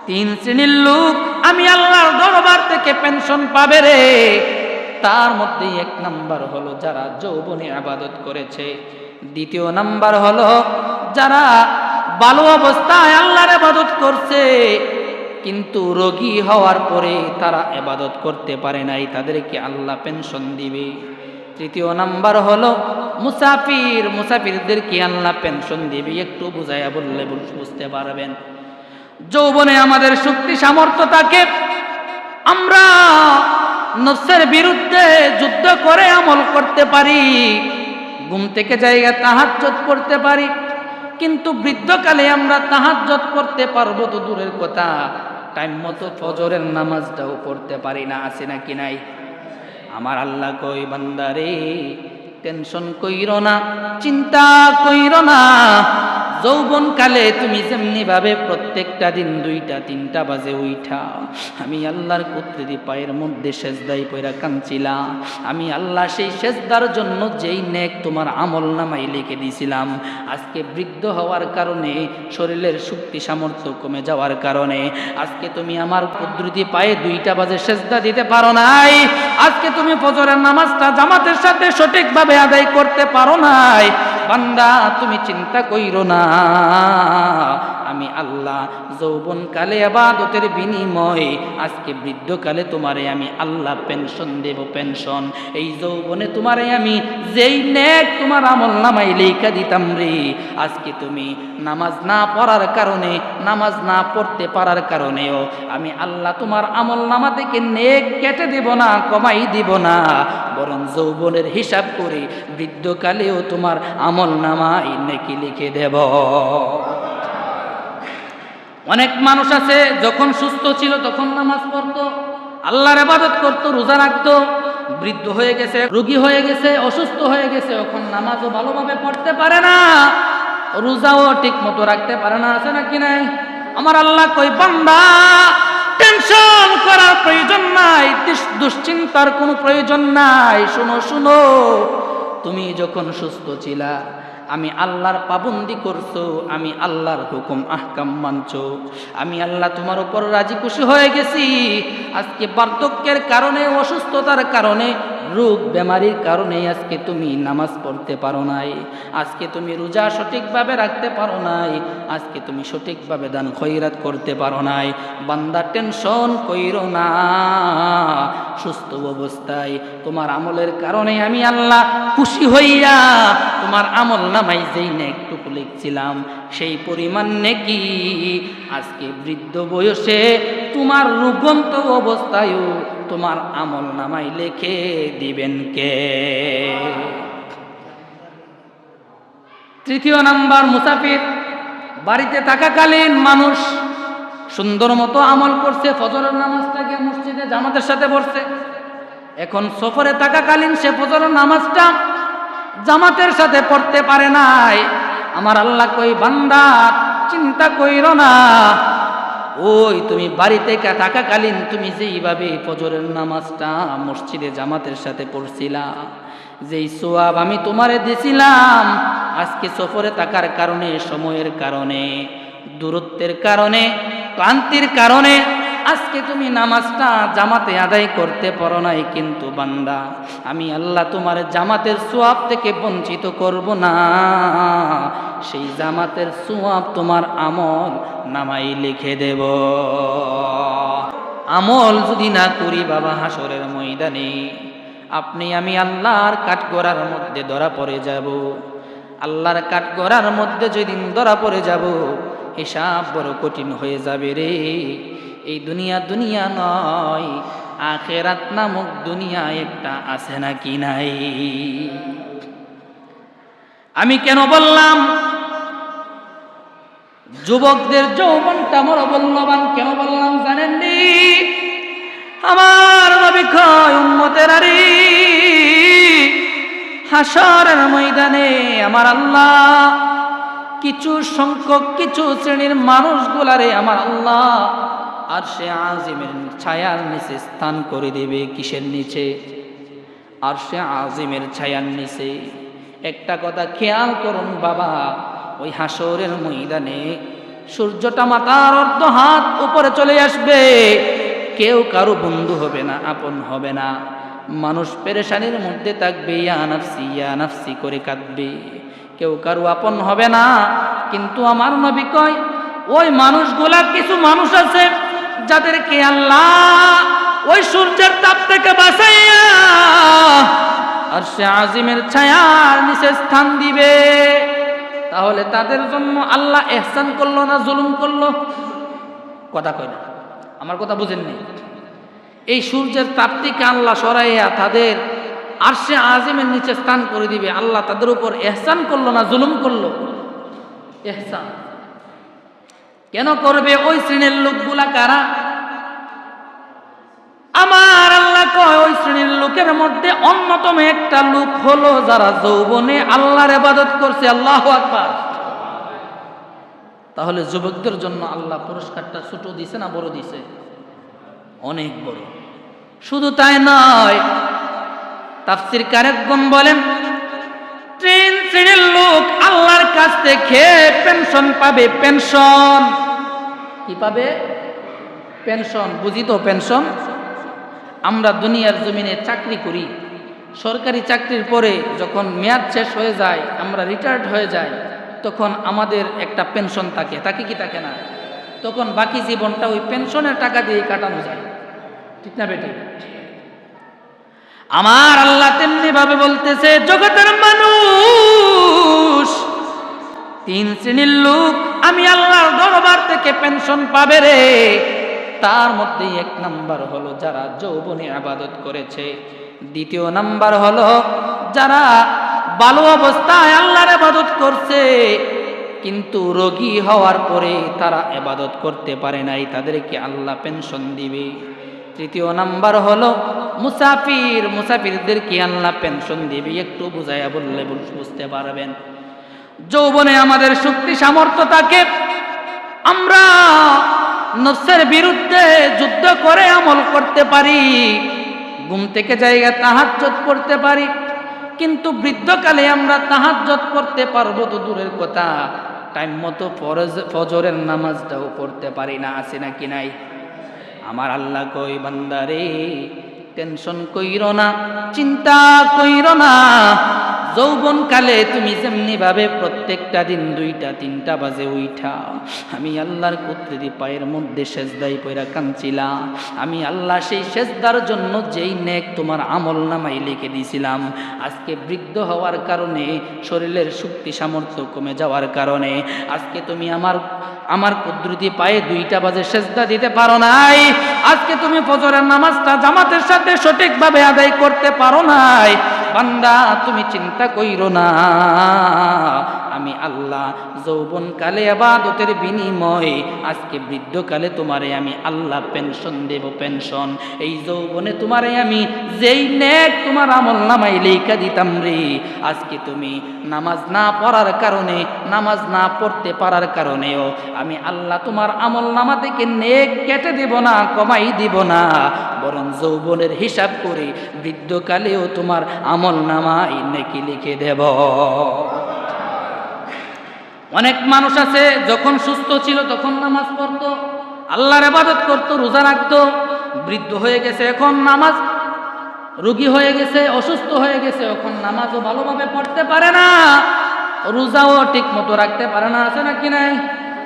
তিন শ্রেণীর লোক আমি আল্লাহর দরবার থেকে পেনশন পাবে রে। তার মধ্যে এক নাম্বার হলো যারা যৌবনে ইবাদত করেছে, দ্বিতীয় নাম্বার হলো যারা ভালো অবস্থায় আল্লাহর ইবাদত করছে কিন্তু রোগী হওয়ার পরে তারা ইবাদত করতে পারে নাই, তাদেরকে আল্লাহ পেনশন দিবে। তৃতীয় নাম্বার হলো মুসাফির, মুসাফিরদেরকে আল্লাহ পেনশন দিবে। একটু বুঝাইয়া বললে বুঝতে পারবেন। যৌবনে আমাদের শক্তি সামর্থ্য থাকে, আমরা নফসের বিরুদ্ধে যুদ্ধ করে আমল করতে পারি, ঘুম থেকে জায়গা তাহাজ্জুদ পড়তে পারি, কিন্তু বৃদ্ধকালে আমরা তাহাজ্জুদ পড়তে পারবো তো দূরের কথা, টাইম মতো ফজরের নামাজটাও পড়তে পারি না। আছে নাকি নাই? আমার আল্লাহ কই বান্দারে টেনশন কইরো না, চিন্তা কইরো না। যৌবন কালে তুমি যেমনি ভাবে প্রত্যেকটা দিন 2টা 3টা বাজে উঠা আমি আল্লাহর কুদরতি পায়ের মধ্যে সেজদায় পয়রা কাঁদছিলা, আমি আল্লাহ সেই সেজদার জন্য যেই নেক তোমার আমল নামাই লিখে দিয়েছিলাম, আজকে বৃদ্ধ হওয়ার কারণে শরীরের শক্তি সামর্থ্য কমে যাওয়ার কারণে আজকে তুমি আমার কুদরতি পায়ে 2টা বাজে সেজদা দিতে পারো নাই, আজকে তুমি ফজরের নামাজটা জামাতের সাথে সঠিকভাবে আদায় করতে পারো নাই। বান্দা তুমি চিন্তা কইরো না, আমি আল্লাহ যৌবন কালে ইবাদতের বিনিময়ে আজকে বৃদ্ধকালে তোমারে আমি আল্লাহ পেনশন দেব। পেনশন এই যৌবনে তোমারে আমি যেই নেক তোমার আমল নামাই লেখা দিতাম রে, আজকে তুমি নামাজ না পড়ার কারণে, নামাজ না পড়তে পারার কারণেও আমি আল্লাহ তোমার আমল নামা থেকে নেক কেটে দেব না, কমাই দিব না, বরং যৌবনের হিসাব করে বৃদ্ধকালেও তোমার আমল নামাই নেকি লিখে দেব। অনেক মানুষ আছে যখন সুস্থ ছিল তখন নামাজ পড়তো, আল্লাহর ইবাদত করতো, রোজা রাখতো, বৃদ্ধ হয়ে গেছে, রোগী হয়ে গেছে, অসুস্থ হয়ে গেছে, এখন নামাজও ভালোভাবে পড়তে পারে না, রোজাও ঠিক মতো রাখতে পারে না। আছে নাকি নাই? আমার আল্লাহ কই বান্দা টেনশন করার প্রয়োজন নাই, দুশ্চিন্তার কোনো প্রয়োজন নাই। শুনো শুনো, তুমি যখন সুস্থ ছিলা আমি আল্লাহর পাবন্দি করছো, আমি আল্লাহর হুকুম আহকাম মানছো, আমি আল্লাহ তোমার উপর রাজি খুশি হয়ে গেছি। আজকে বার্ধক্যের কারণে, অসুস্থতার কারণে, রোগ বেমারির কারণে আজকে তুমি নামাজ পড়তে পারো নাই, আজকে তুমি রোজা সঠিকভাবে রাখতে পারো নাই, আজকে তুমি সঠিকভাবে দান খয়রাত করতে পারো নাই। বান্দা টেনশন কইরো না, সুস্থ অবস্থায় তোমার আমলের কারণে আমি আল্লাহ খুশি হইয়া তোমার আমল নামাই যেই নেকটুকু লিখছিলাম সেই পরিমাণ নেকি আজকে বৃদ্ধ বয়সে তোমার রূপন্ত অবস্থায়ও তোমার আমল নামাই লিখে দিবেন কে? তৃতীয় নাম্বার মুসাফির, বাড়িতে থাকাকালীন মানুষ সুন্দর মতো আমল করছে, ফজরের নামাজটাকে মসজিদে জামাতের সাথে পড়ছে, এখন সফরে থাকাকালীন সে ফজরের নামাজটা জামাতের সাথে পড়তে পারে নাই। আমার আল্লাহ কই বান্দা চিন্তা কইরো না, ওই তুমি বাড়িতে থাকাকালীন তুমি যেইভাবে ফজরের নামাজটা মসজিদে জামাতের সাথে পড়ছিলা, যেই সোয়াব আমি তোমারে দিছিলাম, আজকে সফরে থাকার কারণে, সময়ের কারণে, দূরত্বের কারণে, ক্লান্তির কারণে আজকে তুমি নামাজটা জামাতে আদায় করতে পারো নাই, কিন্তু বান্দা আমি আল্লাহ তোমার জামাতের সোয়াব থেকে বঞ্চিত করব না, সেই জামাতের সোয়াব তোমার আমল নামাই লিখে দেব। আমল যদি না করি বাবা, হাসরের ময়দানে আপনি আমি আল্লাহর কাঠগড়ার মধ্যে ধরা পড়ে যাব। আল্লাহর কাঠগড়ার মধ্যে যেদিন ধরা পড়ে যাব, হিসাব বড় কঠিন হয়ে যাবে রে। এই দুনিয়া দুনিয়া নয়, আখিরাত নামক দুনিয়া একটা আছে নাকি নাই? আমি কেন বললাম যুবকদের যৌবনটা বড় মূল্যবান, কেন বললাম জানেননি? আমার নবী কয় উম্মতেরারে, হাসরের ময়দানে আমার আল্লাহ কিছু সংখ্যক, কিছু শ্রেণীর মানুষগুলারে আমার আল্লাহ আরশে আজিমের ছায়ার নিচে স্থান করে দেবে। কিসের নিচে? আরশে আজিমের ছায়ার নিচে। একটা কথা খেয়াল করুন বাবা, ওই হাসরের ময়দানে সূর্যটা মাথার অর্ধ হাত উপরে চলে আসবে, কেউ কারো বন্ধু হবে না, আপন হবে না। মানুষ পেরেশানির মধ্যে থাকবে, ইয়া নাফসি করে কাঁদবে, কেউ কারো আপন হবে না। কিন্তু আমার নবী কয়, ওই মানুষগুলা, কিছু মানুষ আছে যাদেরকে আল্লাহ ওই সূর্যের তাপ থেকে বাঁচাইয়া আরশে আজিমের ছায়ার নিচে স্থান দিবে। তাহলে তাদের জন্য আল্লাহ ইহসান করলো না জুলুম করলো? কথা কয় না, আমার কথা বুঝেননি। এই সূর্যের তাপ থেকে আল্লাহ সরাইয়া তাদের আরশে আজিমের নিচে স্থান করে দিবে। আল্লাহ তাদের উপর ইহসান করলো না জুলুম করলো? ইহসান। কেন করবে? ওই শ্রেণীর লোকগুলা কারা? আমার আল্লাহ কয়, ওই শ্রেণীর লোকের মধ্যে অন্যতম একটা লোক হলো যারা যৌবনে আল্লাহর ইবাদত করছে। আল্লাহু আকবার। তাহলে যুবকদের জন্য আল্লাহ পুরস্কারটা ছোট দিছে না বড় দিছে? অনেক বড়। শুধু তাই নয়, তাফসীরকারগণ বলেন, তিন শ্রেণীর লোক আল্লাহর কাছ থেকে পেনশন পাবে। পেনশন কি পাবে? পেনশন। বুঝি তো পেনশন? আমরা দুনিয়ার জমিনে চাকরি করি, সরকারি চাকরির পরে যখন মেয়াদ শেষ হয়ে যায়, আমরা রিটায়ার্ড হয়ে যাই, তখন আমাদের একটা পেনশন থাকে, থাকে কি থাকে না? তখন বাকি জীবনটা ওই পেনশনের টাকা দিয়ে কাটানো যায়, ঠিক না বেটি? আমার আল্লাহ তেমনি ভাবে বলতেছে, জগতের মানুষ তিন শ্রেণীর লোক আমি আল্লাহর দরবার থেকে পেনশন পাবে রে। তার মধ্যে এক নাম্বার হলো যারা যৌবনে ইবাদত করেছে, দ্বিতীয় নাম্বার হলো যারা ভালো অবস্থায় আল্লাহর ইবাদত করছে, কিন্তু রোগী হওয়ার পরে তারা ইবাদত করতে পারে নাই, তাদেরকে আল্লাহ পেনশন দিবে। তৃতীয় নাম্বার হলো মুসাফির, মুসাফিরদেরকে আল্লাহ পেনশন দিবে। একটু বুঝাইয়া বললে বুঝতে পারবেন। যৌবনে আমাদের শক্তি সামর্থ্য থাকে, আমরা নফসের বিরুদ্ধে যুদ্ধ করে আমল করতে পারি, ঘুম থেকে জায়গা তাহাজ্জুদ পড়তে পারি, কিন্তু বৃদ্ধকালে আমরা তাহাজ্জুদ পড়তে পারবো তো দূরের কথা, টাইম মতো ফজরের নামাজটাও পড়তে পারি না। আছে নাকি নাই? আমার আল্লাহ কই, বান্দারে টেনশন কইরো না, চিন্তা কইরো না। যৌবনকালে তুমি যেমনি ভাবে প্রত্যেকটা দিন 2টা 3টা বাজে উঠা আমি আল্লাহর কুদরতি পায়ের মধ্যে সেজদায় পইরা কাঁদছিলা, আমি আল্লাহ সেই সেজদার জন্য যেই নেক তোমার আমল নামাই লিখে দিয়েছিলাম, আজকে বৃদ্ধ হওয়ার কারণে, শরীরের শক্তি সামর্থ্য কমে যাওয়ার কারণে আজকে তুমি আমার কুদরতি পায়ে 2টা বাজে সেজদা দিতে পারো নাই, আজকে তুমি ফজরের নামাজটা জামাতের সাথে সঠিকভাবে আদায় করতে পারো নাই। বান্দা তুমি চিন্তা কইরো না, আমি আল্লাহ যৌবনকালে ইবাদতের বিনিময়ে আজকে বৃদ্ধকালে তোমারে আমি আল্লাহ পেনশন দেব। পেনশন এই যৌবনে তোমারে আমি যেই নেক তোমার আমল নামাই লেখা দিতাম রে, আজকে তুমি নামাজ না পড়ার কারণে, নামাজ না পড়তে পারার কারণেও আমি আল্লাহ তোমার আমল নামা থেকে নেক কেটে দেব না, কমাই দিব না, বরং যৌবনের হিসাব করে বৃদ্ধকালেও তোমার আমল নামাই নেকি লিখে দেব। অনেক মানুষ আছে যখন সুস্থ ছিল তখন নামাজ পড়তো, আল্লাহর ইবাদত করতো, রোজা রাখতো, বৃদ্ধ হয়ে গেছে এখন নামাজ, রোগী হয়ে গেছে, অসুস্থ হয়ে গেছে, এখন নামাজও ভালোভাবে পড়তে পারে না, রোজাও ঠিক মতো রাখতে পারে না। আছে নাকি নাই?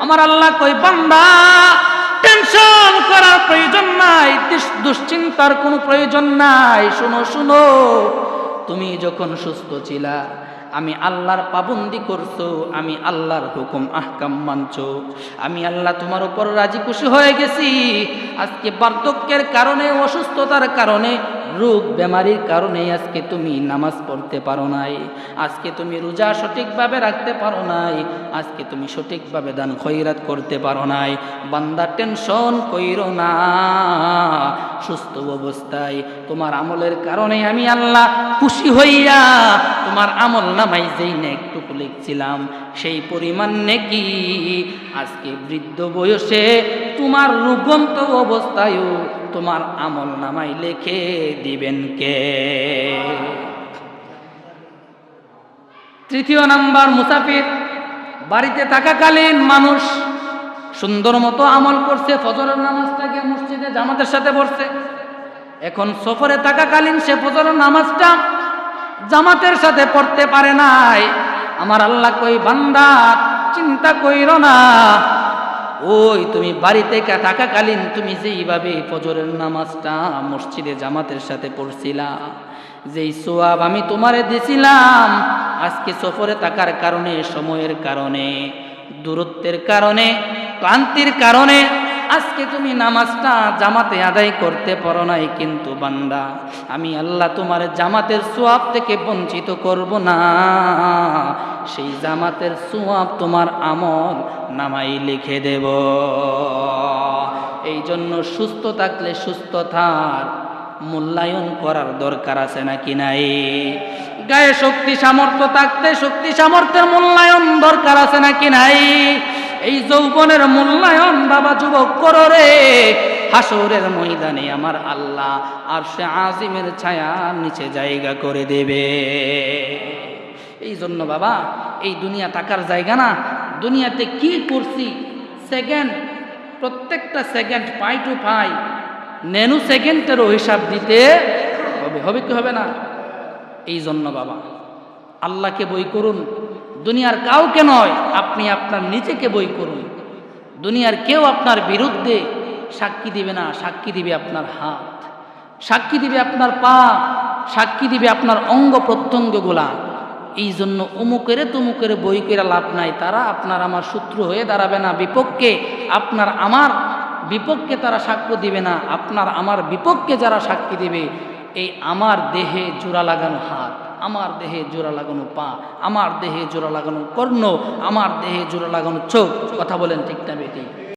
আমার আল্লাহ কই, বান্দা টেনশন করার প্রয়োজন নাই, দুশ্চিন্তার কোনো প্রয়োজন নাই। শুনো শুনো, তুমি যখন সুস্থ ছিলা আমি আল্লাহর পাবন্দি করছো, আমি আল্লাহর হুকুম আহকাম মানছো, আমি আল্লাহ তোমার উপর রাজি খুশি হয়ে গেছি। আজকে বার্ধক্যের কারণে, অসুস্থতার কারণে, রোগ বেমারির কারণে আজকে তুমি নামাজ পড়তে পারো নাই, আজকে তুমি রোজা সঠিকভাবে রাখতে পারো নাই, আজকে তুমি সঠিকভাবে দান খয়রাত করতে পারো নাই। বান্দা টেনশন কইরো না, সুস্থ অবস্থায় তোমার আমলের কারণে আমি আল্লাহ খুশি হইয়া তোমার আমল নামাই যেই নেকটুকু লিখছিলাম সেই পরিমাণ নেকি আজকে বৃদ্ধ বয়সে তোমার রোগন্ত অবস্থায়ও তোমার আমল নামাই লিখে দিবেন কে? তৃতীয় নাম্বার মুসাফির, বাড়িতে থাকাকালীন মানুষ সুন্দর মতো আমল করছে, ফজরের নামাজটাকে মসজিদে জামাতের সাথে পড়ছে। এখন সফরে থাকাকালীন সে ফজরের নামাজটা জামাতের সাথে পড়তে পারে নাই। আমার আল্লাহ কই, বান্দা চিন্তা কইরো না, ওই তুমি বাড়িতে থাকাকালীন তুমি যেইভাবে ফজরের নামাজটা মসজিদে জামাতের সাথে পড়ছিলা, যেই সোয়াব আমি তোমারে দিছিলাম, আজকে সফরে থাকার কারণে, সময়ের কারণে, দূরত্বের কারণে, ক্লান্তির কারণে আজকে তুমি নামাজটা জামাতে আদায় করতে পারো নাই। কিন্তু বান্দা, আমি আল্লাহ তোমার জামাতের সোয়াব থেকে বঞ্চিত করব না। সেই জামাতের সোয়াব তোমার আমল নামাই লিখে দেব। এই জন্য সুস্থ থাকলে সুস্থতার মূল্যায়ন করার দরকার আছে নাকি নাই? গায়ে শক্তি সামর্থ্য থাকতে শক্তি সামর্থ্যের মূল্যায়ন দরকার আছে নাকি নাই? এই যৌবনের মূল্যায়ন বাবা যুবক করো রে, হাসরের ময়দানে আমার আল্লাহ আরশে আজিমের ছায়ার নিচে জায়গা করে দেবে। এই জন্য বাবা, এই দুনিয়া টাকার জায়গা না। দুনিয়াতে কি করছি সেকেন্ড, প্রত্যেকটা সেকেন্ড পাই টু পাই ন্যানো সেকেন্ডেরও হিসাব দিতে হবে। হবে কি হবে না? এই জন্য বাবা আল্লাহকে বই করুন, দুনিয়ার কাউকে নয়, আপনি আপনার নিজেকে বই করুন। দুনিয়ার কেউ আপনার বিরুদ্ধে সাক্ষী দিবে না, সাক্ষী দিবে আপনার হাত, সাক্ষী দিবে আপনার পা, সাক্ষী দিবে আপনার অঙ্গ প্রত্যঙ্গগুলা। এই জন্য অমুকের তুমুকের বই করে লাভ নাই, তারা আপনার আমার শত্রু হয়ে দাঁড়াবে না, বিপক্ষে আপনার আমার বিপক্ষে তারা সাক্ষ্য দিবে না। আপনার আমার বিপক্ষে যারা সাক্ষী দিবে, এই আমার দেহে জোড়া লাগানো হাত, আমার দেহে জোড়া লাগানো পা, আমার দেহে জোড়া লাগানো কর্ণ, আমার দেহে জোড়া লাগানো চোখ, কথা বলেন ঠিক না বেটি?